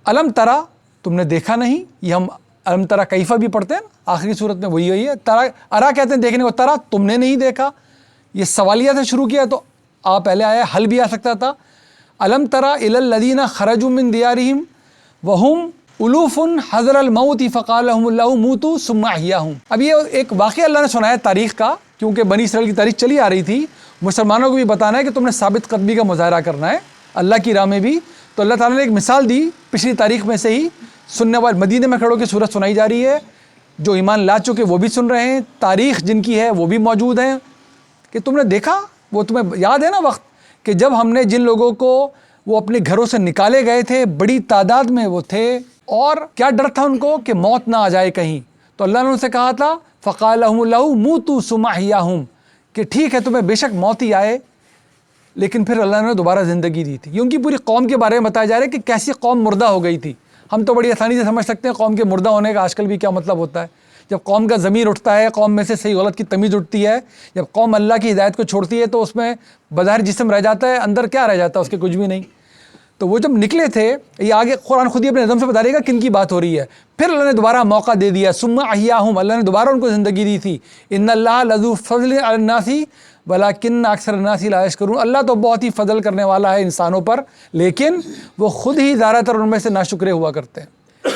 علم ترا، تم نے دیکھا نہیں، یہ ہم علم ترا کیفہ بھی پڑھتے ہیں، آخری صورت میں وہی ہے. ترا ارا کہتے ہیں دیکھنے کو، ترا تم نے نہیں دیکھا. یہ سوالیہ سے شروع کیا تو پہلے آیا حل بھی آ سکتا تھا. علم ترا الی الذین خرجوا من دیارہم وہم الوف حذر الموت فقال لهم اللہ موتوا ثم احیاہم. اب یہ ایک واقعہ اللہ نے سنایا تاریخ کا، کیونکہ بنی اسرائیل کی تاریخ چلی آ رہی تھی. مسلمانوں کو بھی بتانا ہے کہ تم نے ثابت قدمی کا مظاہرہ کرنا ہے اللہ کی راہ میں بھی. تو اللہ تعالیٰ نے ایک مثال دی پچھلی تاریخ میں سے ہی. سننے والے مدینے میں کھڑوں کی صورت سنائی جا رہی ہے، جو ایمان لا چکے وہ بھی سن رہے ہیں، تاریخ جن کی ہے وہ بھی موجود ہیں کہ تم نے دیکھا. وہ تمہیں یاد ہے نا وقت کہ جب ہم نے جن لوگوں کو وہ اپنے گھروں سے نکالے گئے تھے، بڑی تعداد میں وہ تھے، اور کیا ڈر تھا ان کو کہ موت نہ آ جائے کہیں. تو اللہ نے ان سے کہا تھا فقال لهم اللہ موتوا ثم احیاہم، کہ ٹھیک ہے تمہیں بے شک موت ہی آئے لیکن پھر اللہ نے دوبارہ زندگی دی تھی. یہ ان کی پوری قوم کے بارے میں بتایا جا رہا ہے کہ کیسی قوم مردہ ہو گئی تھی. ہم تو بڑی آسانی سے سمجھ سکتے ہیں قوم کے مردہ ہونے کا آج کل بھی کیا مطلب ہوتا ہے. جب قوم کا ضمیر اٹھتا ہے، قوم میں سے صحیح غلط کی تمیز اٹھتی ہے، جب قوم اللہ کی ہدایت کو چھوڑتی ہے تو اس میں بظاہر جسم رہ جاتا ہے، اندر کیا رہ جاتا ہے، اس کے کچھ بھی نہیں. تو وہ جب نکلے تھے، یہ آگے قرآن خود ہی اپنے نظم سے بتا دے گا کن کی بات ہو رہی ہے. پھر اللہ نے دوبارہ موقع دے دیا، ثم احیاہم، اللہ نے دوبارہ ان کو زندگی دی تھی. ان اللہ لذو فضل علی الناس ولکن اکثر الناس لا یشکرون. اللہ تو بہت ہی فضل کرنے والا ہے انسانوں پر، لیکن وہ خود ہی زیادہ تر ان میں سے ناشکرے ہوا کرتے ہیں.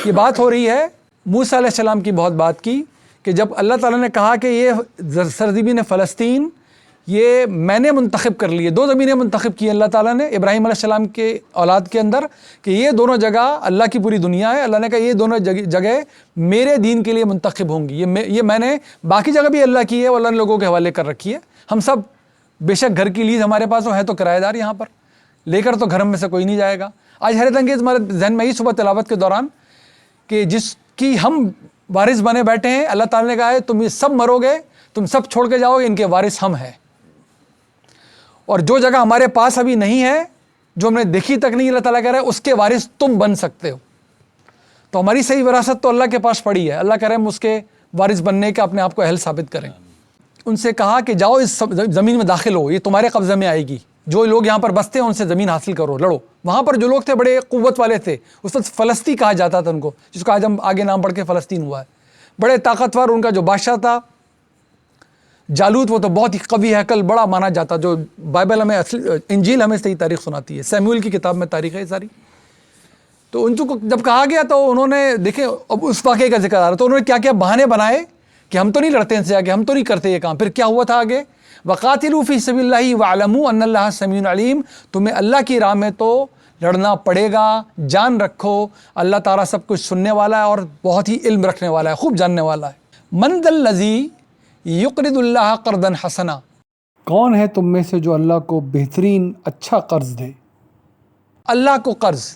یہ بات ہو رہی ہے موسیٰ علیہ السلام کی بہت بات کی کہ جب اللہ تعالیٰ نے کہا کہ یہ سرزمین فلسطین یہ میں نے منتخب کر لی ہے. 2 زمینیں منتخب کی اللہ تعالیٰ نے ابراہیم علیہ السلام کے اولاد کے اندر کہ یہ دونوں جگہ اللہ کی پوری دنیا ہے. اللہ نے کہا یہ دونوں جگہ میرے دین کے لیے منتخب ہوں گی. یہ میں نے باقی جگہ بھی اللہ کی ہے، وہ اللہ نے لوگوں کے حوالے کر رکھی ہے. ہم سب بے شک گھر کی لیز ہمارے پاس ہے تو کرایہ دار یہاں پر لے کر تو گھر میں سے کوئی نہیں جائے گا. آج حیرت انگیز ہمارے ذہن میں ہی صبح تلاوت کے دوران کہ جس کی ہم وارث بنے بیٹھے ہیں، اللہ تعالیٰ نے کہا ہے تم یہ سب مرو گے، تم سب چھوڑ کے جاؤ گے، ان کے وارث ہم ہیں. اور جو جگہ ہمارے پاس ابھی نہیں ہے، جو ہم نے دیکھی تک نہیں، اللہ تعالیٰ کہہ رہا ہے اس کے وارث تم بن سکتے ہو. تو ہماری صحیح وراثت تو اللہ کے پاس پڑی ہے. اللہ کہہ رہے ہیں ہم اس کے وارث بننے کا اپنے آپ کو اہل ثابت کریں. ان سے کہا کہ جاؤ اس زمین میں داخل ہو، یہ تمہارے قبضے میں آئے گی. جو لوگ یہاں پر بستے ہیں ان سے زمین حاصل کرو، لڑو. وہاں پر جو لوگ تھے بڑے قوت والے تھے، اس وقت فلسطین کہا جاتا تھا ان کو، جس کو آج ہم آگے نام پڑھ کے فلسطین ہوا ہے. بڑے طاقتور ان کا جو بادشاہ تھا جالوت، وہ تو بہت ہی قوی ہیکل بڑا مانا جاتا، جو بائبل ہمیں انجیل ہمیں صحیح تاریخ سناتی ہے، سیموئیل کی کتاب میں تاریخ ہے ساری. تو ان کو جب کہا گیا تو انہوں نے دیکھیں اب اس واقعے کا ذکر آ رہا، تو انہوں نے کیا کیا بہانے بنائے کہ ہم تو نہیں لڑتے ان سے آگے، ہم تو نہیں کرتے یہ کام. پھر کیا ہوا تھا آگے؟ وقاتلوا فی سبیل اللہ واعلموا ان اللہ سمیع علیم. تمہیں اللہ کی راہ میں تو لڑنا پڑے گا، جان رکھو اللہ تعالیٰ سب کچھ سننے والا ہے اور بہت ہی علم رکھنے والا ہے، خوب جاننے والا ہے. من ذا الذی یقرض اللہ قرضا حسنا، کون ہے تم میں سے جو اللہ کو بہترین اچھا قرض دے؟ اللہ کو قرض،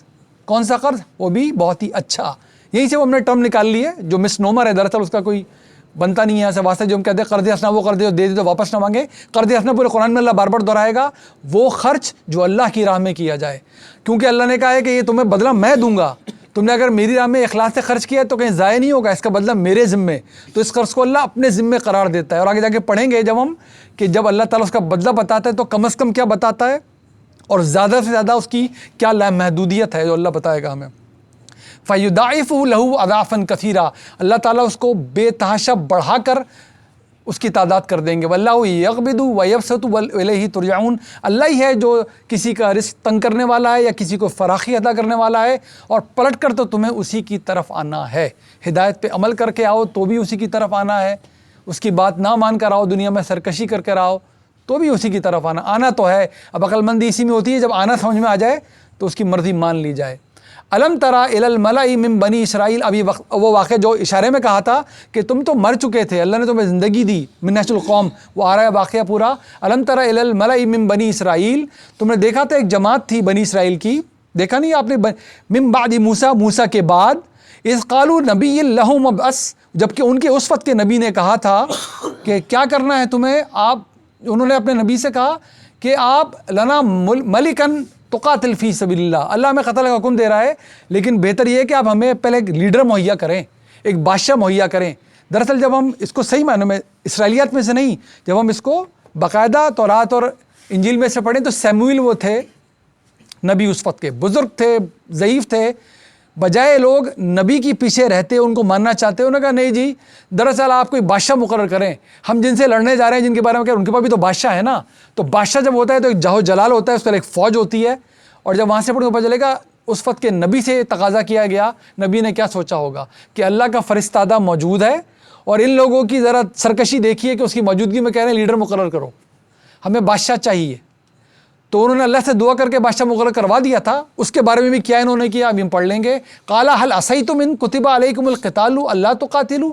کون سا قرض؟ وہ بھی بہت ہی اچھا. یہیں سے وہ ہم نے ٹرم نکال لی ہے جو مس نومر ہے، دراصل اس کا کوئی بنتا نہیں ہے ایسا واسطہ جو ہم کہتے ہیں قرض حسنا، وہ قرض دے دے تو واپس نہ مانگے. قرض حسنا پورے قرآن میں اللہ بار بار دہرائے گا، وہ خرچ جو اللہ کی راہ میں کیا جائے، کیونکہ اللہ نے کہا ہے کہ یہ تمہیں بدلہ میں دوں گا. تم نے اگر میری راہ میں اخلاص سے خرچ کیا تو کہیں ضائع نہیں ہوگا، اس کا بدلہ میرے ذمے. تو اس قرض کو اللہ اپنے ذمے قرار دیتا ہے. اور آگے جا کے پڑھیں گے جب ہم کہ جب اللہ تعالیٰ اس کا بدلہ بتاتا ہے تو کم از کم کیا بتاتا ہے اور زیادہ سے زیادہ اس کی کیا لامحدودیت ہے جو اللہ بتائے گا ہمیں. فَيُضَاعِفُهُ لَهُ أَضْعَافًا كَثِيرًا، اللہ تعالیٰ اس کو بے تحاشا بڑھا کر اس کی تعداد کر دیں گے. وَاللَّهُ يَقْبِضُ وَيَبْسُطُ وَإِلَيْهِ تُرْجَعُونَ، اللہ ہی ہے جو کسی کا رزق تنگ کرنے والا ہے یا کسی کو فراخی عطا کرنے والا ہے، اور پلٹ کر تو تمہیں اسی کی طرف آنا ہے. ہدایت پہ عمل کر کے آؤ تو بھی اسی کی طرف آنا ہے، اس کی بات نہ مان کر آؤ، دنیا میں سرکشی کر کر آؤ تو بھی اسی کی طرف آنا تو ہے. اب عقل مندی اسی میں ہوتی ہے جب آنا سمجھ میں آ جائے تو اس کی مرضی مان لی جائے. الم ترا الی الملأ من بنی اسرائیل، ابھی وہ واقعہ جو اشارے میں کہا تھا کہ تم تو مر چکے تھے، اللہ نے تمہیں زندگی دی، من نسل القوم، وہ آ رہا ہے واقعہ پورا. الم ترا الی الملأ من بنی اسرائیل، تم نے دیکھا تھا ایک جماعت تھی بنی اسرائیل کی، دیکھا نہیں آپ نے؟ من بعد موسیٰ کے بعد، اذ قالوا نبی لہم ابعث، جبکہ ان کے اس وقت کے نبی نے کہا تھا کہ کیا کرنا ہے تمہیں. انہوں نے اپنے نبی سے کہا کہ آپ لنا ملکن تقاتل فی سبیل اللہ، اللہ ہمیں قتل کا حکم دے رہا ہے لیکن بہتر یہ ہے کہ آپ ہمیں پہلے ایک لیڈر مہیا کریں، ایک بادشاہ مہیا کریں. دراصل جب ہم اس کو صحیح معنوں میں اسرائیلیات میں سے نہیں، جب ہم اس کو باقاعدہ تورات اور انجیل میں سے پڑھیں تو سیموئیل وہ تھے نبی، اس وقت کے بزرگ تھے، ضعیف تھے، بجائے لوگ نبی کی پیچھے رہتے ان کو ماننا چاہتے ہیں. انہوں نے کہا نہیں جی دراصل آپ کوئی بادشاہ مقرر کریں, ہم جن سے لڑنے جا رہے ہیں جن کے بارے میں کہہ ان کے پاس بھی تو بادشاہ ہے نا, تو بادشاہ جب ہوتا ہے تو ایک جاہو جلال ہوتا ہے, اس کا ایک فوج ہوتی ہے, اور جب وہاں سے پڑھنے کو پتہ چلے گا اس وقت کے نبی سے تقاضا کیا گیا, نبی نے کیا سوچا ہوگا کہ اللہ کا فرستادہ موجود ہے اور ان لوگوں کی ذرا سرکشی دیکھیے کہ اس کی موجودگی میں کہہ رہے ہیں لیڈر مقرر کرو, ہمیں بادشاہ چاہیے. تو انہوں نے اللہ سے دعا کر کے بادشاہ مقرر کروا دیا تھا. اس کے بارے میں بھی کیا انہوں نے کیا ابھی ہم پڑھ لیں گے. قال هل عصیتم ان کتب علیکم القتال الا تقاتلوا,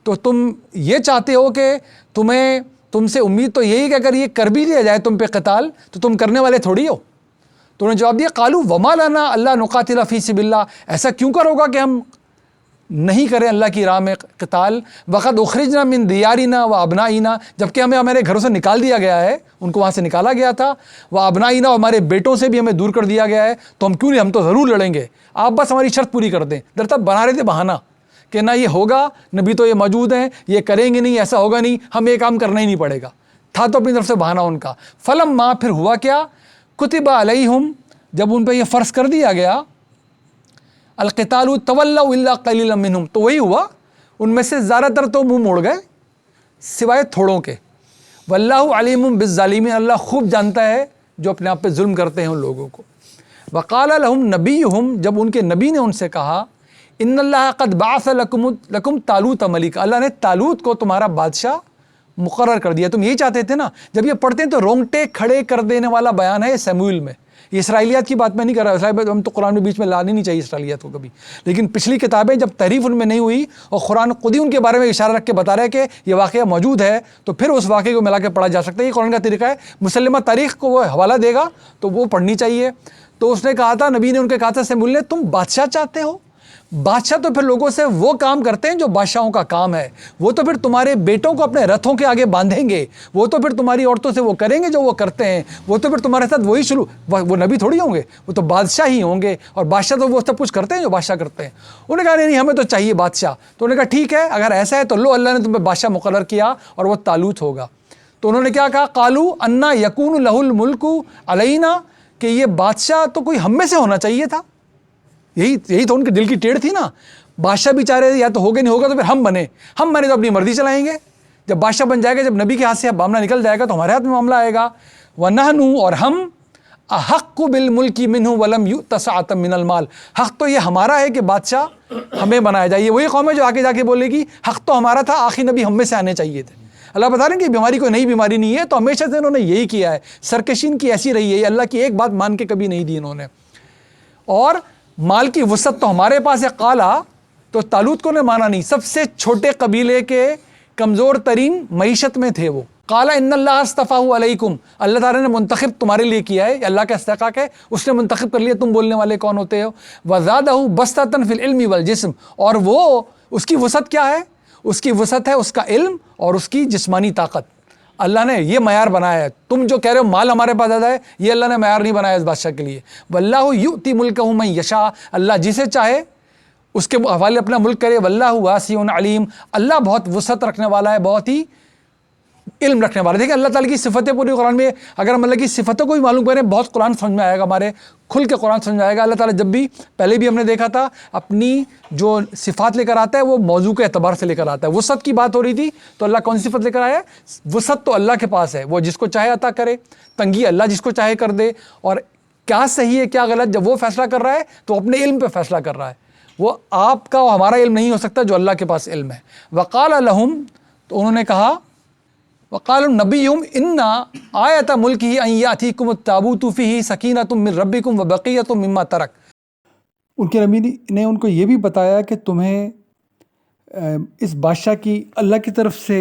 تو تم یہ چاہتے ہو کہ تم سے امید تو یہی کہ اگر یہ کر بھی لیا جائے تم پہ قتال تو تم کرنے والے تھوڑی ہو. تو انہوں نے جواب دیا قالوا وما لنا الا نقاتل فی سبیل اللہ, ایسا کیوں کر ہوگا کہ ہم نہیں کریں اللہ کی راہ میں قتال, وقد اخرجنا من دیارنا و ابنائنا, جبکہ ہمیں ہمارے گھروں سے نکال دیا گیا ہے, ان کو وہاں سے نکالا گیا تھا, و ابنائنا, ہمارے بیٹوں سے بھی ہمیں دور کر دیا گیا ہے, تو ہم کیوں نہیں, ہم تو ضرور لڑیں گے, آپ بس ہماری شرط پوری کر دیں. دراصل بنا رہے تھے بہانہ کہ نہ یہ ہوگا, نبی تو یہ موجود ہیں, یہ کریں گے نہیں, ایسا ہوگا نہیں, ہمیں یہ کام کرنا ہی نہیں پڑے گا, تھا تو اپنی طرف سے بہانہ ان کا. فلما, پھر ہوا کیا, کتب علیہم, جب ان پہ یہ فرض کر دیا گیا, القتال تولوا الا قلیلا منہم, تو وہی ہوا ان میں سے زیادہ تر تو منہ موڑ گئے سوائے تھوڑوں کے. واللہ علیم بالظالمین, اللہ خوب جانتا ہے جو اپنے آپ پہ ظلم کرتے ہیں ان لوگوں کو. وقال لهم نبیہم, جب ان کے نبی نے ان سے کہا, ان اللہ قد بعث لکم طالوت ملکا, اللہ نے طالوت کو تمہارا بادشاہ مقرر کر دیا. تم یہی چاہتے تھے نا, جب یہ پڑھتے ہیں تو رونگٹے کھڑے کر دینے والا بیان ہے سیموئیل میں. یہ اسرائیلیات کی بات میں نہیں کر رہا, ہم تو قرآن میں بیچ میں لانے نہیں چاہیے اسرائیلیات کو کبھی, لیکن پچھلی کتابیں جب تحریف ان میں نہیں ہوئی اور قرآن خود ہی ان کے بارے میں اشارہ رکھ کے بتا رہا ہے کہ یہ واقعہ موجود ہے, تو پھر اس واقعے کو ملا کے پڑھا جا سکتا ہے. یہ قرآن کا طریقہ ہے, مسلمہ تاریخ کو وہ حوالہ دے گا تو وہ پڑھنی چاہیے. تو اس نے کہا تھا, نبی نے ان کے کہا تھا سیموئیل نے, تم بادشاہ چاہتے ہو, بادشاہ تو پھر لوگوں سے وہ کام کرتے ہیں جو بادشاہوں کا کام ہے, وہ تو پھر تمہارے بیٹوں کو اپنے رتھوں کے آگے باندھیں گے, وہ تو پھر تمہاری عورتوں سے وہ کریں گے جو وہ کرتے ہیں, وہ تو پھر تمہارے ساتھ وہی وہ نبی تھوڑی ہوں گے, وہ تو بادشاہ ہی ہوں گے, اور بادشاہ تو وہ سب کچھ کرتے ہیں جو بادشاہ کرتے ہیں. انہوں نے کہا نہیں ہمیں تو چاہیے بادشاہ. تو انہوں نے کہا ٹھیک ہے, اگر ایسا ہے تو لو, اللہ نے تم پہ بادشاہ مقرر کیا اور وہ طالوت ہوگا. تو انہوں نے کیا کہا, قالوا انا یکون لہ الملک علینا, کہ یہ بادشاہ تو کوئی ہم میں سے ہونا چاہیے تھا. یہی تو ان کے دل کی ٹیڑھ تھی نا, بادشاہ بھی چاہ رہے تھے یا تو ہوگا نہیں ہوگا تو پھر ہم بنے تو اپنی مرضی چلائیں گے. جب بادشاہ بن جائے گا, جب نبی کے ہاتھ سے معاملہ نکل جائے گا تو ہمارے ہاتھ میں معاملہ آئے گا. وَنَحْنُ, اور ہم, احق بالملک منہ ولم یؤت سعۃ من المال, حق تو یہ ہمارا ہے کہ بادشاہ ہمیں بنایا جائے. یہ وہی قوم ہے جو آگے جا کے بولے گی حق تو ہمارا تھا, آخری نبی ہم میں سے آنے چاہیے تھے. اللہ بتا رہے ہیں کہ بیماری کوئی نئی بیماری نہیں ہے, تو ہمیشہ سے انہوں نے یہی کیا ہے, سرکشی ان کی ایسی رہی ہے, اللہ کی ایک بات مان کے کبھی نہیں دی انہوں نے. اور مال کی وسعت تو ہمارے پاس ہے. قالا, تو طالوت کو نے مانا نہیں, سب سے چھوٹے قبیلے کے کمزور ترین معیشت میں تھے وہ. قالا ان اللہ اصطفاہ علیکم, اللہ تعالیٰ نے منتخب تمہارے لیے کیا ہے, اللہ کا استحقاق ہے, اس نے منتخب کر لیا, تم بولنے والے کون ہوتے ہو. وزادہ بسطۃ فی العلم والجسم, اور وہ اس کی وسعت کیا ہے, اس کی وسعت ہے اس کا علم اور اس کی جسمانی طاقت. اللہ نے یہ معیار بنایا ہے. تم جو کہہ رہے ہو مال ہمارے پاس زیادہ ہے, یہ اللہ نے معیار نہیں بنایا اس بادشاہ کے لیے. واللہ یؤتی ملکہ من یشاء, اللہ جسے چاہے اس کے حوالے اپنا ملک کرے. واللہ واسع علیم, اللہ بہت وسعت رکھنے والا ہے, بہت ہی علم رکھنے والا. دیکھیں اللہ تعالیٰ کی صفتیں پوری قرآن میں, اگر ہم اللہ کی صفتوں کو بھی معلوم کریں بہت قرآن سمجھ میں آئے گا, ہمارے کھل کے قرآن سمجھ میں آئے گا. اللہ تعالیٰ جب بھی, پہلے بھی ہم نے دیکھا تھا, اپنی جو صفات لے کر آتا ہے وہ موضوع کے اعتبار سے لے کر آتا ہے. وسعت کی بات ہو رہی تھی تو اللہ کون سی صفت لے کر آیا ہے, وسعت تو اللہ کے پاس ہے, وہ جس کو چاہے عطا کرے, تنگی اللہ جس کو چاہے کر دے. اور کیا صحیح ہے کیا غلط جب وہ فیصلہ کر رہا ہے تو اپنے علم پہ فیصلہ کر رہا ہے. وہ آپ کا اور ہمارا علم نہیں ہو سکتا جو اللہ کے پاس علم ہے. وقال لہم, تو انہوں نے کہا, وقال نبیہم ان آیۃ ملکہ ان یاتیکم التابوت فیہ سکینۃ من ربکم وبقیۃ مما ترک. ان کے نبی نے ان کو یہ بھی بتایا کہ تمہیں اس بادشاہ کی اللہ کی طرف سے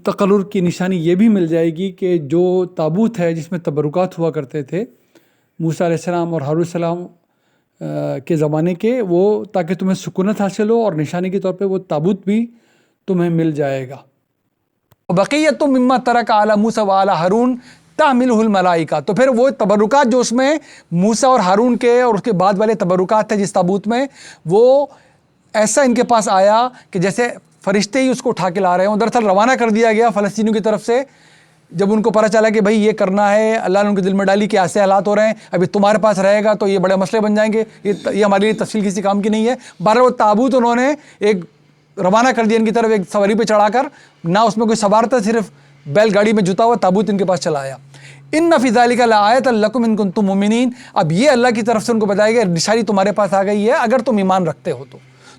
تقرر کی نشانی یہ بھی مل جائے گی کہ جو تابوت ہے جس میں تبرکات ہوا کرتے تھے موسیٰ علیہ السلام اور ہارون السلام کے زمانے کے, وہ تاکہ تمہیں سکونت حاصل ہو, اور نشانی کے طور پہ وہ تابوت بھی تمہیں مل جائے گا. بقیۃ مما ترک علی موسیٰ وعلی ہارون تحملہ الملائکہ, تو پھر وہ تبرکات جو اس میں موسیٰ اور ہارون کے اور اس کے بعد والے تبرکات تھے جس تابوت میں, وہ ایسا ان کے پاس آیا کہ جیسے فرشتے ہی اس کو اٹھا کے لا رہے ہوں. دراصل روانہ کر دیا گیا فلسطینیوں کی طرف سے جب ان کو پتہ چلا کہ بھائی یہ کرنا ہے، اللہ نے ان کے دل میں ڈالی کہ ایسے حالات ہو رہے ہیں، ابھی تمہارے پاس رہے گا تو یہ بڑے مسئلے بن جائیں گے، یہ ہمارے لیے تفصیل کسی کام کی نہیں ہے۔ بہرحال وہ تابوت انہوں نے ایک روانہ کر دیا ان کی طرف، ایک سواری پہ چڑھا کر، نہ اس میں کوئی سوار تھا، صرف بیل گاڑی میں جتا ہوا تابوت ان کے پاس چلا آیا۔ ان فی ذالک لآیۃ لکم ان کنتم مؤمنین، اب یہ اللہ کی طرف سے ان کو بتایا گیا نشانی تمہارے پاس آ گئی ہے اگر تم ایمان رکھتے ہو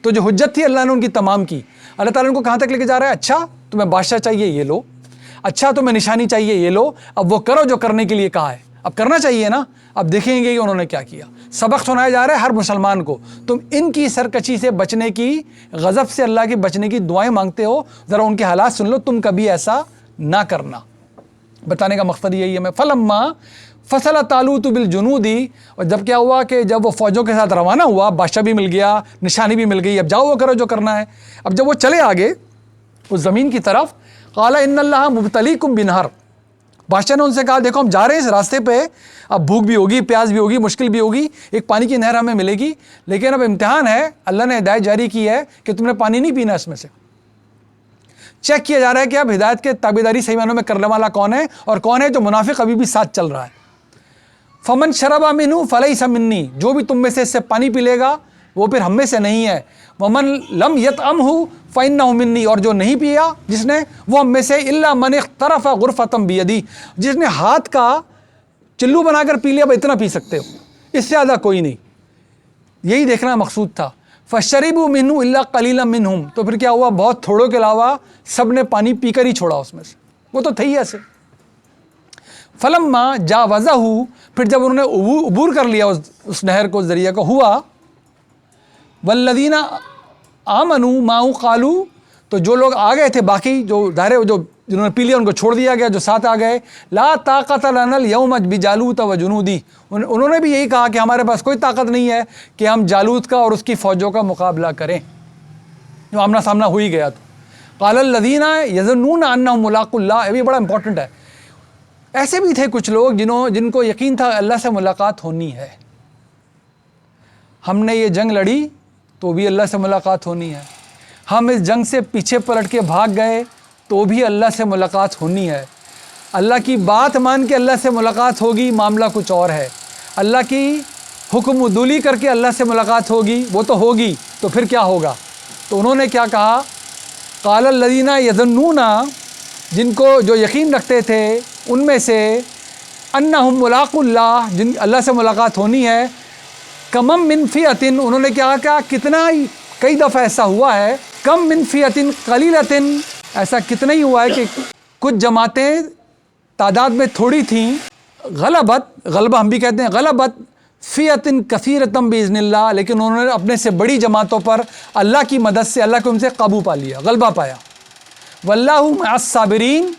تو جو حجت تھی اللہ نے ان کی تمام کی۔ اللہ تعالیٰ ان کو کہاں تک لے کے جا رہا ہے؟ اچھا تمہیں بادشاہ چاہیے یہ لو، اچھا تمہیں نشانی چاہیے یہ لو، اب وہ کرو جو کرنے کے لیے کہا ہے، اب کرنا چاہیے نا۔ اب دیکھیں گے کہ انہوں نے کیا کیا۔ سبق سنایا جا رہا ہے ہر مسلمان کو، تم ان کی سرکشی سے بچنے کی، غضب سے اللہ کے بچنے کی دعائیں مانگتے ہو، ذرا ان کے حالات سن لو، تم کبھی ایسا نہ کرنا۔ بتانے کا مقصد یہی ہے میں فلما فصل طالوت بالجنود، اور جب کیا ہوا کہ جب وہ فوجوں کے ساتھ روانہ ہوا، بادشاہ بھی مل گیا، نشانی بھی مل گئی، اب جاؤ وہ کرو جو کرنا ہے۔ اب جب وہ چلے آگے اس زمین کی طرف، قال ان اللہ مبتلیکم بنہر، بادشاہ نے ان سے کہا دیکھو ہم جا رہے ہیں اس راستے پہ، اب بھوک بھی ہوگی، پیاس بھی ہوگی، مشکل بھی ہوگی، ایک پانی کی نہر ہمیں ملے گی، لیکن اب امتحان ہے، اللہ نے ہدایت جاری کی ہے کہ تم نے پانی نہیں پینا اس میں سے۔ چیک کیا جا رہا ہے کہ اب ہدایت کے تابعداری صحیح معنوں میں کرنے والا کون ہے اور کون ہے جو منافق ابھی بھی ساتھ چل رہا ہے۔ فمن شرب منہ فلیس منی، جو بھی تم میں سے اس سے پانی پی لے گا وہ پھر ہم میں سے نہیں ہے۔ ومن لم یطعمہ فانہ منی، اور جو نہیں پیا جس نے، وہ ہم میں سے، الا من اغترف غرفۃ بیدی، جس نے ہاتھ کا چلو بنا کر پی لیا، اب اتنا پی سکتے ہو، اس سے زیادہ کوئی نہیں۔ یہی دیکھنا مقصود تھا۔ فشربوا منہ الا قلیلا منہم، تو پھر کیا ہوا، بہت تھوڑوں کے علاوہ سب نے پانی پی کر ہی چھوڑا اس میں سے، وہ تو تھے ہی ایسے۔ فلما جاوزہ، پھر جب انہوں نے عبور کر لیا اس نہر کو، اس ذریعہ کو، ہوا والذین آمنوا معه قالوا، تو جو لوگ آ گئے تھے باقی، جو ظاہر جو جنہوں نے پی لیا ان کو چھوڑ دیا گیا، جو ساتھ آ گئے، لا طاقت لنا اليوم بجالوت وجنودی، انہوں نے بھی یہی کہا کہ ہمارے پاس کوئی طاقت نہیں ہے کہ ہم جالوت کا اور اس کی فوجوں کا مقابلہ کریں، جو آمنا سامنا ہو ہی گیا۔ تو قال الذین یظنون انہم ملاقو اللہ، یہ بھی بڑا امپورٹنٹ ہے، ایسے بھی تھے کچھ لوگ جن کو یقین تھا اللہ سے ملاقات ہونی ہے، ہم نے یہ جنگ لڑی تو بھی اللہ سے ملاقات ہونی ہے، ہم اس جنگ سے پیچھے پلٹ کے بھاگ گئے تو بھی اللہ سے ملاقات ہونی ہے، اللہ کی بات مان کے اللہ سے ملاقات ہوگی، معاملہ کچھ اور ہے، اللہ کی حکم عدولی کر کے اللہ سے ملاقات ہوگی، وہ تو ہوگی، تو پھر کیا ہوگا؟ تو انہوں نے کیا کہا، قال الذین یظنون، جن کو جو یقین رکھتے تھے ان میں سے، انہم ملاقو اللہ، جن اللہ سے ملاقات ہونی ہے، کمم من فئۃ، انہوں نے کیا کہا، کتنا ہی، کئی دفعہ ایسا ہوا ہے، کم من فئۃ قلیلۃ، ایسا کتنا ہی ہوا ہے کہ کچھ جماعتیں تعداد میں تھوڑی تھیں، غلبہ ہم بھی کہتے ہیں، غلبت فئۃ کثیرۃ باذن اللہ، لیکن انہوں نے اپنے سے بڑی جماعتوں پر اللہ کی مدد سے، اللہ کے ان سے قابو پا لیا، غلبہ پایا۔ واللہ مع الصابرین،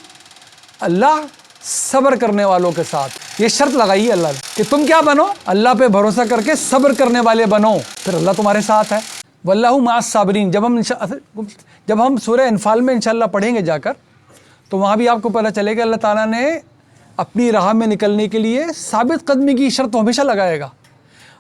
اللہ صبر کرنے والوں کے ساتھ، یہ شرط لگائی ہے اللہ نے کہ تم کیا بنو، اللہ پہ بھروسہ کر کے صبر کرنے والے بنو، پھر اللہ تمہارے ساتھ ہے۔ واللہ مع الصابرین، جب ہم سورہ انفال میں انشاءاللہ پڑھیں گے جا کر، تو وہاں بھی آپ کو پتہ چلے گا اللہ تعالیٰ نے اپنی راہ میں نکلنے کے لیے ثابت قدمی کی شرط ہمیشہ لگائے گا۔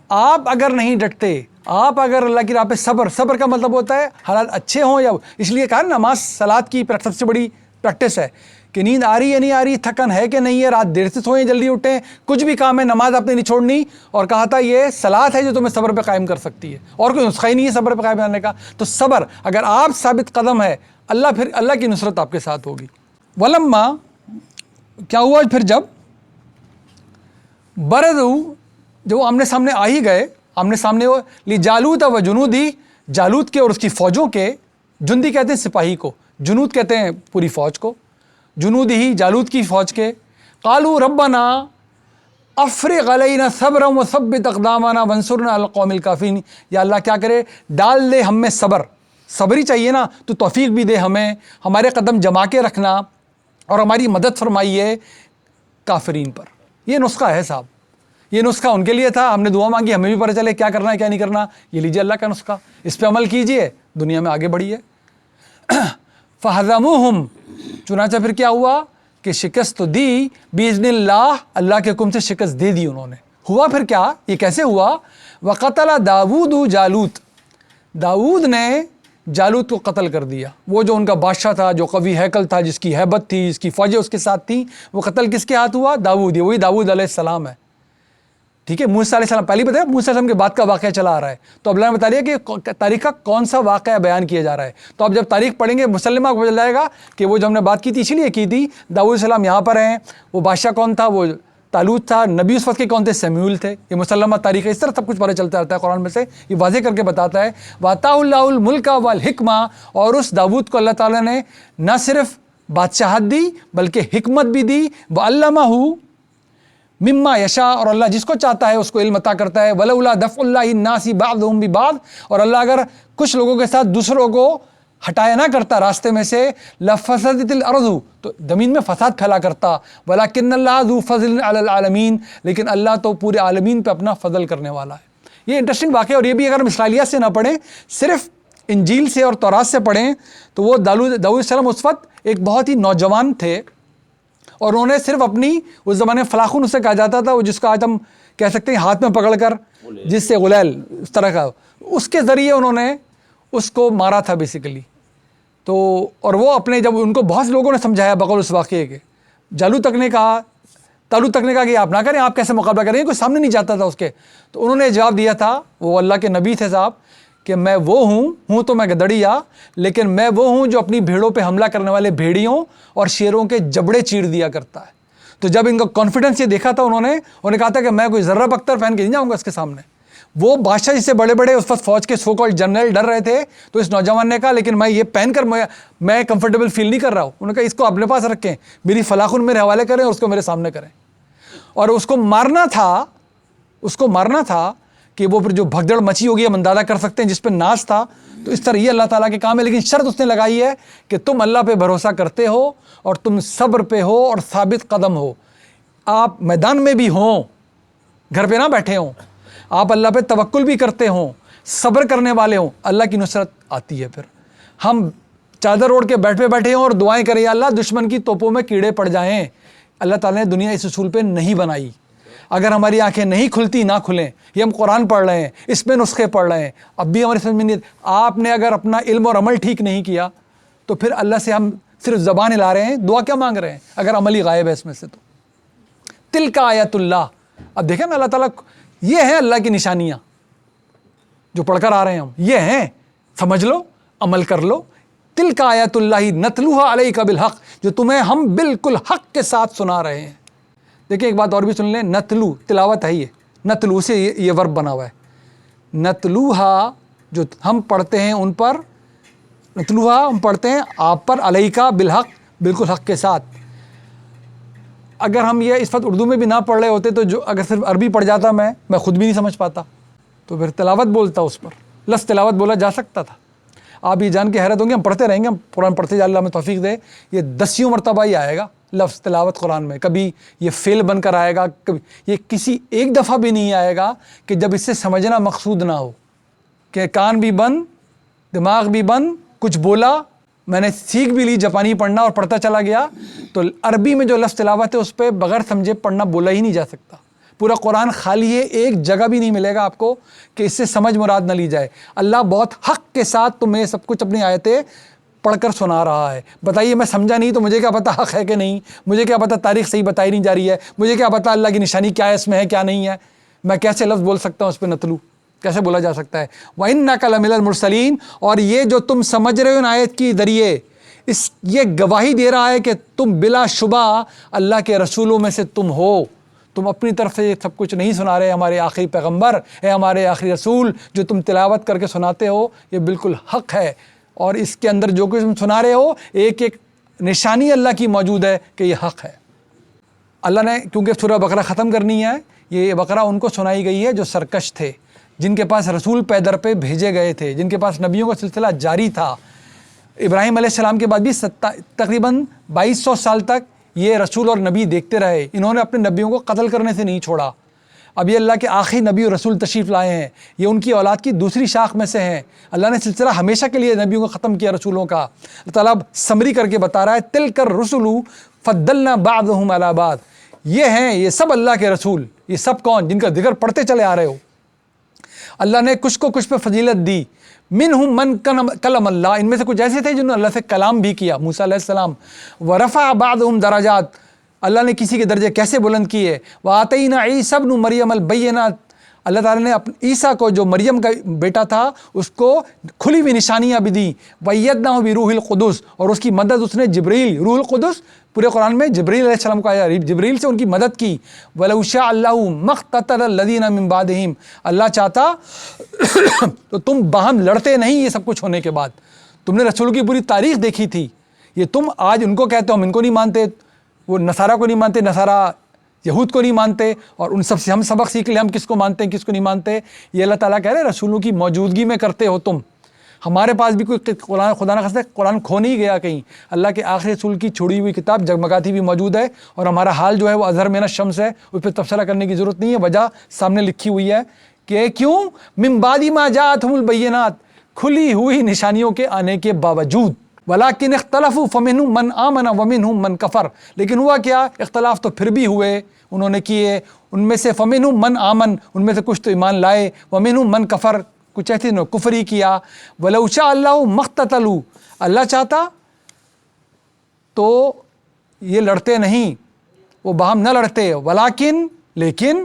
آپ اگر نہیں ڈٹتے، آپ اگر اللہ کی راہ پہ صبر کا مطلب ہوتا ہے حالات اچھے ہوں یا، اس لیے کہا نماز صلات کی سب سے بڑی پریکٹس ہے کہ نیند آ رہی ہے نہیں آ رہی، تھکن ہے کہ نہیں ہے، رات دیر سے سوئیں جلدی اٹھیں، کچھ بھی کام ہے نماز آپ نے نہیں چھوڑنی، اور کہا تھا یہ صلات ہے جو تمہیں صبر پہ قائم کر سکتی ہے، اور کوئی نسخہ ہی نہیں ہے صبر پہ قائم کرنے کا۔ تو صبر، اگر آپ ثابت قدم ہے، پھر اللہ کی نصرت آپ کے ساتھ ہوگی۔ ولما، کیا ہوا پھر جب برزو، جو آمنے سامنے آ ہی گئے، آمنے سامنے ہو، لجالوت و جنودی، جالوت کے اور اس کی فوجوں کے، جندی کہتے ہیں سپاہی کو، جنود کہتے ہیں پوری فوج کو، جنودی ہی جالوت کی فوج کے، قالوا ربنا افرغ علینا صبرا وثبت اقدامنا وانصرنا علی القوم الکافرین، یا اللہ کیا کرے، ڈال دے ہم میں صبر ہی چاہیے نا، تو توفیق بھی دے ہمیں، ہمارے قدم جما کے رکھنا اور ہماری مدد فرمائیے کافرین پر۔ یہ نسخہ ہے صاحب، یہ نسخہ ان کے لیے تھا، ہم نے دعا مانگی، ہمیں بھی پتہ چلے کیا کرنا ہے کیا نہیں کرنا، یہ لیجیے اللہ کا نسخہ، اس پہ عمل کیجئے، دنیا میں آگے بڑھیے۔ فہزموہم، چنانچہ پھر کیا ہوا کہ شکست تو دی، باذن اللہ، اللہ کے حکم سے شکست دے دی انہوں نے۔ ہوا پھر کیا، یہ کیسے ہوا، وقتل داؤد جالوت، داؤد نے جالوت کو قتل کر دیا. وہ جو ان کا بادشاہ تھا، جو قوی ہیکل تھا، جس کی ہیبت تھی، جس کی فوجیں اس کے ساتھ تھیں، وہ قتل کس کے ہاتھ ہوا؟ داؤد. وہی داؤد علیہ السلام ہے. ٹھیک ہے، موسیٰ علیہ السلام پہلے بتایا، موسیٰ علیہ السلام کے بعد کا واقعہ چلا آ رہا ہے. تو اب اللہ نے بتا دیا کہ تاریخ کا کون سا واقعہ بیان کیا جا رہا ہے. تو اب جب تاریخ پڑھیں گے مسلمہ کو پتہ جائے گا کہ وہ جو ہم نے بات کی تھی اسی لیے کی تھی. داؤد علیہ السلام یہاں پر ہیں، وہ بادشاہ کون تھا؟ وہ طالوت تھا. نبی اس وقت کے کون تھے؟ سمیول تھے. یہ مسلمہ تاریخ ہے. اس طرح سب کچھ پتہ چلتا رہتا ہے قرآن میں سے. یہ واضح کر کے بتاتا ہے وَآتَاهُ اللَّهُ الْمُلْكَ وَالْحِكْمَةَ، اور اس داؤد کو اللہ تعالیٰ نے نہ صرف بادشاہت دی بلکہ حکمت بھی دی. وَعَلَّمَهُ مما یشاء، اور اللہ جس کو چاہتا ہے اس کو علم عطا کرتا ہے. وَلَوْلَا دَفْعُ اللَّهِ النَّاسِ بَعْضُهُم بِبَعْضٍ، اور اللہ اگر کچھ لوگوں کے ساتھ دوسروں کو ہٹایا نہ کرتا راستے میں سے، لَفَسَدَتِ الْأَرْضُ، تو زمین میں فساد پھیلا کرتا. وَلَكِنَّ اللَّهَ ذُو فَضْلٍ عَلَى الْعَالَمِينَ، لیکن اللہ تو پورے عالمین پہ اپنا فضل کرنے والا ہے. یہ انٹرسٹنگ واقعہ، اور یہ بھی اگر ہم اسرائیلیات سے نہ پڑھیں، صرف انجیل سے اور تورات سے پڑھیں، تو وہ داؤد علیہ السلام اس وقت ایک بہت ہی نوجوان تھے، اور انہوں نے صرف اپنی، اس زمانے میں فلاخن اسے کہا جاتا تھا، وہ جس کو آج ہم کہہ سکتے ہیں ہاتھ میں پکڑ کر، جس سے غلیل اس طرح کا، اس کے ذریعے انہوں نے اس کو مارا تھا بیسیکلی. تو اور وہ اپنے، جب ان کو بہت لوگوں نے سمجھایا بغیر اس واقعے کے، طالوت تک نے کہا کہ آپ نہ کریں، آپ کیسے مقابلہ کریں، کوئی سامنے نہیں جاتا تھا اس کے. تو انہوں نے جواب دیا تھا، وہ اللہ کے نبی تھے صاحب، کہ میں وہ ہوں تو میں گدڑیا، لیکن میں وہ ہوں جو اپنی بھیڑوں پہ حملہ کرنے والے بھیڑیوں اور شیروں کے جبڑے چیر دیا کرتا ہے. تو جب ان کا کانفیڈنس یہ دیکھا تھا، انہوں نے کہا تھا کہ میں کوئی ذرہ بختر پہن کے نہیں جاؤں گا اس کے سامنے. وہ بادشاہ جس سے بڑے بڑے اس وقت فوج کے سو کالڈ جنرل ڈر رہے تھے، تو اس نوجوان نے کہا لیکن میں یہ پہن کر میں کمفرٹیبل فیل نہیں کر رہا ہوں. انہوں نے کہا اس کو اپنے پاس رکھیں، میری فلاخن میرے حوالے کریں اور اس کو میرے سامنے کریں. اور اس کو مارنا تھا کہ وہ پھر جو بھگدڑ مچی ہوگی ہم اندازہ کر سکتے ہیں، جس پہ ناز تھا. تو اس طرح یہ اللہ تعالیٰ کے کام ہے، لیکن شرط اس نے لگائی ہے کہ تم اللہ پہ بھروسہ کرتے ہو اور تم صبر پہ ہو اور ثابت قدم ہو. آپ میدان میں بھی ہوں، گھر پہ نہ بیٹھے ہوں، آپ اللہ پہ توکل بھی کرتے ہوں، صبر کرنے والے ہوں، اللہ کی نصرت آتی ہے. پھر ہم چادر اوڑھ کے بیٹھے ہوں اور دعائیں کریں یا اللہ دشمن کی توپوں میں کیڑے پڑ جائیں. اللہ تعالیٰ نے دنیا اس اصول پہ نہیں بنائی. اگر ہماری آنکھیں نہیں کھلتی نہ کھلیں، یہ ہم قرآن پڑھ رہے ہیں، اس میں نسخے پڑھ رہے ہیں، اب بھی ہماری سمجھ میں نہیں. آپ نے اگر اپنا علم اور عمل ٹھیک نہیں کیا تو پھر اللہ سے ہم صرف زبان ہلا رہے ہیں، دعا کیا مانگ رہے ہیں اگر عمل ہی غائب ہے اس میں سے. تو تلک آیت اللہ، اب دیکھیں نا اللہ تعالیٰ، یہ ہیں اللہ کی نشانیاں جو پڑھ کر آ رہے ہیں ہم، یہ ہیں، سمجھ لو، عمل کر لو. تلک آیت اللہ نتلوہا علیک بالحق، جو تمہیں ہم بالکل حق کے ساتھ سنا رہے ہیں. دیکھیں ایک بات اور بھی سن لیں، نتلو تلاوت ہے، یہ نتلو سے یہ ورب بنا ہوا ہے. نتلوہا جو ہم پڑھتے ہیں ان پر، نتلوہا ہم پڑھتے ہیں آپ پر، علیکا بالحق بالکل حق کے ساتھ. اگر ہم یہ اس وقت اردو میں بھی نہ پڑھ رہے ہوتے تو جو اگر صرف عربی پڑھ جاتا میں خود بھی نہیں سمجھ پاتا، تو پھر تلاوت بولتا اس پر، لفظ تلاوت بولا جا سکتا تھا. آپ یہ جان کے حیرت ہوں گے، ہم پڑھتے رہیں گے، ہم قرآن پڑھتے جا، اللہ ہمیں توفیق دے، یہ 10 مرتبہ ہی آئے گا لفظ تلاوت قرآن میں. کبھی یہ فعل بن کر آئے گا، کبھی یہ کسی ایک دفعہ بھی نہیں آئے گا کہ جب اس سے سمجھنا مقصود نہ ہو، کہ کان بھی بند، دماغ بھی بند، کچھ بولا، میں نے سیکھ بھی لی جاپانی پڑھنا اور پڑھتا چلا گیا. تو عربی میں جو لفظ تلاوت ہے اس پہ بغیر سمجھے پڑھنا بولا ہی نہیں جا سکتا. پورا قرآن خالی ہے، ایک جگہ بھی نہیں ملے گا آپ کو کہ اس سے سمجھ مراد نہ لی جائے. اللہ بہت حق کے ساتھ تمہیں سب کچھ اپنی آیتیں پڑھ کر سنا رہا ہے. بتائیے میں سمجھا نہیں تو مجھے کیا پتہ حق ہے کہ نہیں، مجھے کیا پتہ تاریخ صحیح بتائی نہیں جا رہی ہے، مجھے کیا پتہ اللہ کی نشانی کیا ہے، اس میں ہے کیا نہیں ہے. میں کیسے لفظ بول سکتا ہوں اس پہ نتلو، کیسے بولا جا سکتا ہے. وَإِنَّكَ لَمِنَ الْمُرْسَلِينَ، اور یہ جو تم سمجھ رہے ہو ان آیت کی ذریعے، یہ گواہی دے رہا ہے کہ تم بلا شبہ اللہ کے رسولوں میں سے تم ہو. تم اپنی طرف سے یہ سب کچھ نہیں سنا رہے. ہمارے آخری پیغمبر اے ہمارے آخری رسول جو تم تلاوت کر کے سناتے ہو، یہ بالکل حق ہے، اور اس کے اندر جو کچھ تم سنا رہے ہو ایک ایک نشانی اللہ کی موجود ہے کہ یہ حق ہے. اللہ نے کیونکہ سورہ بقرہ ختم کرنی ہے، یہ بقرہ ان کو سنائی گئی ہے جو سرکش تھے، جن کے پاس رسول پے در پہ بھیجے گئے تھے، جن کے پاس نبیوں کا سلسلہ جاری تھا. ابراہیم علیہ السلام کے بعد بھی تقریباً 2200 سال تک یہ رسول اور نبی دیکھتے رہے. انہوں نے اپنے نبیوں کو قتل کرنے سے نہیں چھوڑا. اب یہ اللہ کے آخری نبی اور رسول تشریف لائے ہیں، یہ ان کی اولاد کی دوسری شاخ میں سے ہیں. اللہ نے سلسلہ ہمیشہ کے لیے نبیوں کو ختم کیا، رسولوں کا. اللہ تعالیٰ سمری کر کے بتا رہا ہے، تِلْكَ الرُّسُلُ فَضَّلْنَا بَعْضَهُمْ عَلَىٰ بَعْضٍ. یہ ہیں، یہ سب اللہ کے رسول. یہ سب کون؟ جن کا ذکر پڑھتے چلے آ رہے ہو. اللہ نے کچھ کو کچھ پہ فضیلت دی. منہم من کلم اللہ, ان میں سے کچھ ایسے تھے جنہوں نے اللہ سے کلام بھی کیا, موسیٰ علیہ السلام. ورفع بعضهم درجات, اللہ نے کسی کے درجے کیسے بلند کیے. وآتینا عیسی ابن مریم البینات, اللہ تعالیٰ نے عیسیٰ کو جو مریم کا بیٹا تھا اس کو کھلی ہوئی نشانیاں بھی دیں. وَأَيَّدْنَاهُ بِرُوحِ الْقُدُسِ, اور اس کی مدد اس نے جبریل, روح القدس پورے قرآن میں جبریل علیہ السلام کو آیا, جبریل سے ان کی مدد کی. وَلَوْ شَاءَ اللَّهُ مَا اقْتَتَلَ الَّذِينَ مِن بَعْدِهِمْ, اللہ چاہتا تو تم باہم لڑتے نہیں. یہ سب کچھ ہونے کے بعد تم نے رسول کی پوری تاریخ دیکھی تھی, یہ تم آج ان کو کہتے ہو ہم ان کو نہیں مانتے, وہ نصارہ کو نہیں مانتے, نصارہ یہود کو نہیں مانتے, اور ان سب سے ہم سبق سیکھ لیں ہم کس کو مانتے ہیں کس کو نہیں مانتے. یہ اللہ تعالیٰ کہہ رہے رسولوں کی موجودگی میں کرتے ہو تم. ہمارے پاس بھی کوئی خدا نہ خاصہ قرآن کھو نہیں گیا کہیں, اللہ کے آخری رسول کی چھوڑی ہوئی کتاب جگمگاتی بھی موجود ہے, اور ہمارا حال جو ہے وہ اظہر من الشمس ہے, اس پہ تبصرہ کرنے کی ضرورت نہیں ہے, وجہ سامنے لکھی ہوئی ہے کہ کیوں. من بعد ما جاءتهم البینات, کھلی ہوئی نشانیوں کے آنے کے باوجود. ولیکن اختلفوا فمنهم من آمن ومنهم من کفر, لیکن ہوا کیا, اختلاف تو پھر بھی ہوئے, انہوں نے کیے, ان میں سے فمنهم من آمن, ان میں سے کچھ تو ایمان لائے, ومنهم من کفر, کچھ ایسے نے کفر ہی کیا. وَلَوْ شَاءَ اللَّهُ مَا اقْتَتَلُوا, اللہ چاہتا تو یہ لڑتے نہیں, وہ باہم نہ لڑتے. ولیکن, لیکن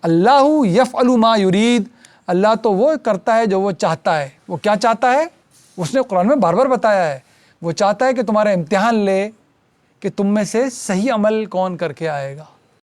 اللہ یفعل ما یرید, اللہ تو وہ کرتا ہے جو وہ چاہتا ہے. وہ کیا چاہتا ہے اس نے قرآن میں بار بار بتایا ہے, وہ چاہتا ہے کہ تمہارا امتحان لے کہ تم میں سے صحیح عمل کون کر کے آئے گا.